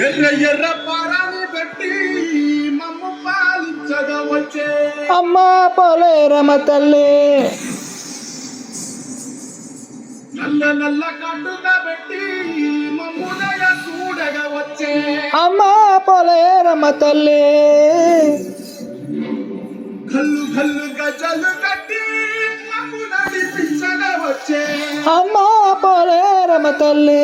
ఎర్ర ఎర్ర పారాని పెట్టి మమ్మ పాలించగా వచ్చే అమ్మా పోలేరమ్మ తల్లి, నల్ల నల్ల కట్టుగా పెట్టి మమ్ముదయ చూడగా వచ్చే అమ్మా పోలేరమ్మ తల్లి, కల్లు కల్లు గజలు కట్టి మమ్ము నడిపించగా వచ్చే అమ్మా పోలేరమ్మ తల్లి.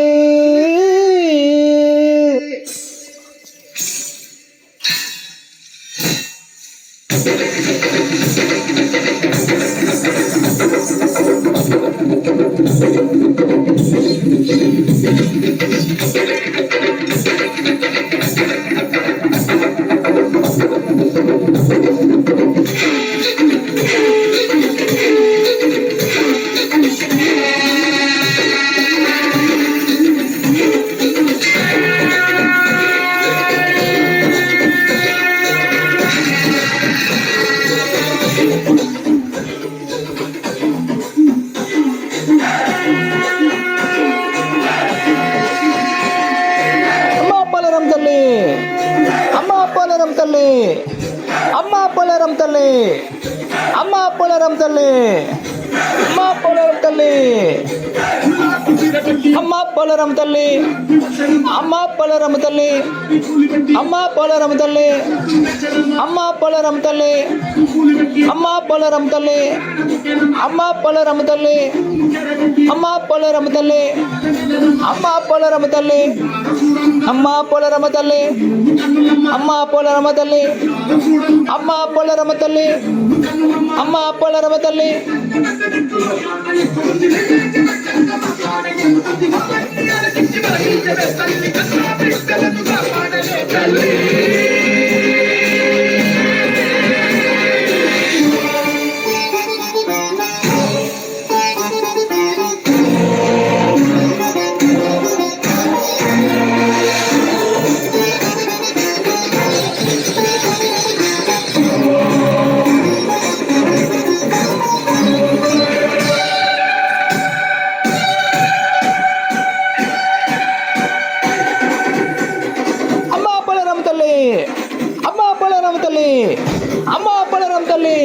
అమ్మా పోలేరం తల్లి, అమ్మా పోలేరం తల్లి, అమ్మా పోలేరం తల్లి, అమ్మా పోలేరం తల్లి, అమ్మా పోలేరం తల్లి, అమ్మా పోలేరం తల్లి, అమ్మా పోలేరం తల్లి, అమ్మా పోలేరం తల్లి, అమ్మా పోలేరం తల్లి, అమ్మా పోలేరం తల్లి, అమ్మా పోలేరం తల్లి, అమ్మా పోలేరం తల్లి, అమ్మా పోలేరమ్మ తల్లి, అమ్మా పోలేరమ్మ తల్లి, అమ్మా పోలేరమ్మ తల్లి, అమ్మా పోలేరమ్మ తల్లి. అమ్మా పోలేరమ్మ తల్లి, అమ్మా పోలేరమ్మ తల్లి,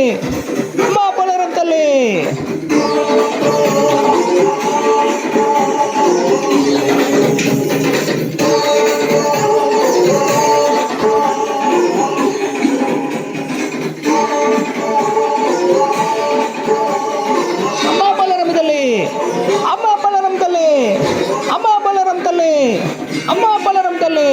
అమ్మా పోలేరమ్మ తల్లి. అమ్మా పోలేరమ్మ తల్లి, అమ్మా పోలేరమ్మ తల్లి, అమ్మా పోలేరమ్మ తల్లి, అమ్మా పోలేరమ్మ తల్లి.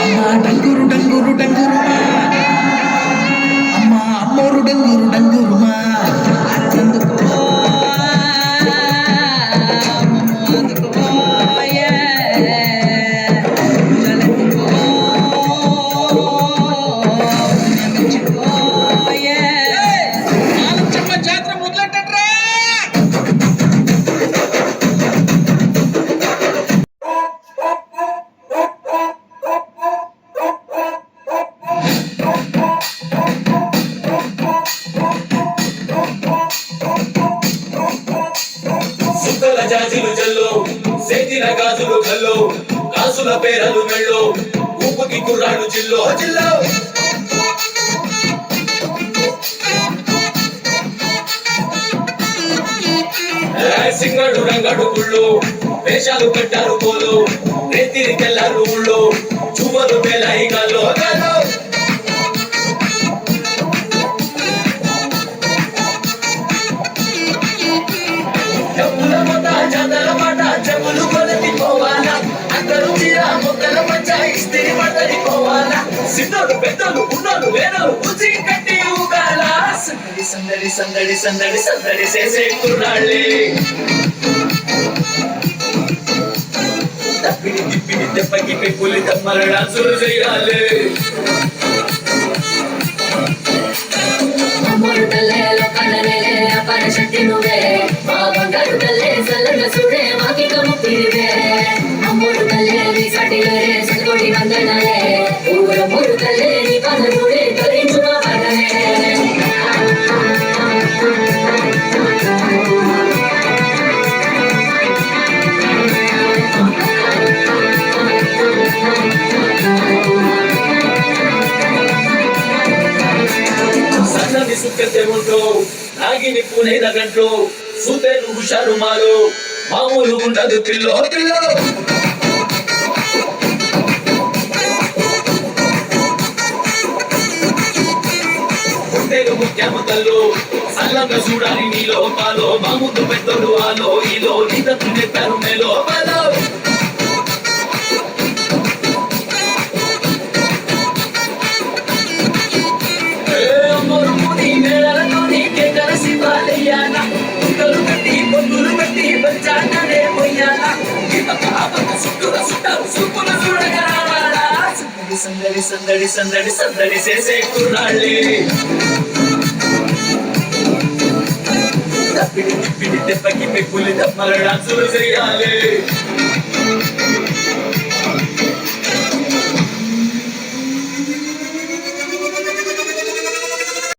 అమ్మా డంగురు డంగురు డంగురు, అమ్మా అమ్మోరు డంగురు డంగురుమా, జాతర మొదలెట్టట్రా. జాజులు జల్లో సేతిన గాజులు కల్లో కాసుల పేరలు మెళ్ళో ఊపుకి కుర్రాడు జిల్లో జిల్లో సింగడు రంగడు గుళ్ళు వేషాలు పెట్టారు పోలు రేతిరి తెల్లారు ఊళ్ళో చువ్వలు పేలాయి గాల్లో గాల్లో సిద్ధోడు పెద్దలు ఉన్నోడు లేనోడు బుజ్జి కట్టి ఊగాల సందడి సందడి సందడి సందడి చేసే కుర్రాళ్ళే తప్పిడి తిప్పిడి తెప్పకి పెప్పులి తమ్మల డాన్సులు చేయాలి అమ్మోరు తల్లే లోకాల నేలే అపార శక్తి నువ్వే మా బంగారు తల్లే సల్లగా చూడే మాకిక ముప్పిరివే అమ్మోరు తల్లే నీ సాటిలే సల్గోడి వందనాలే ఊరమ్మోరు తల్లే నీ పదనుడే తరించు మా పదనే సన్నది సుక్కతే ఉంటూ నాగిని పూనైన గంటూ సూతేను హుషారు మాలు మామూలు ఉండదు పిల్లో పిల్లో పుట్టేరు ముత్యాము తల్లు సల్లంగా చూడాలి నీలో పాలో మా ముందు పెద్దలు ఆలో ఈలో నీదంతు చెప్పారు మేలో పాలో సందడి సందడి సందడి సందడి చేసే కుర్రాళ్ళే తప్పిడి తిప్పిడి తెప్పకి పెప్పులి తమ్మల డాన్సులు చేయాలి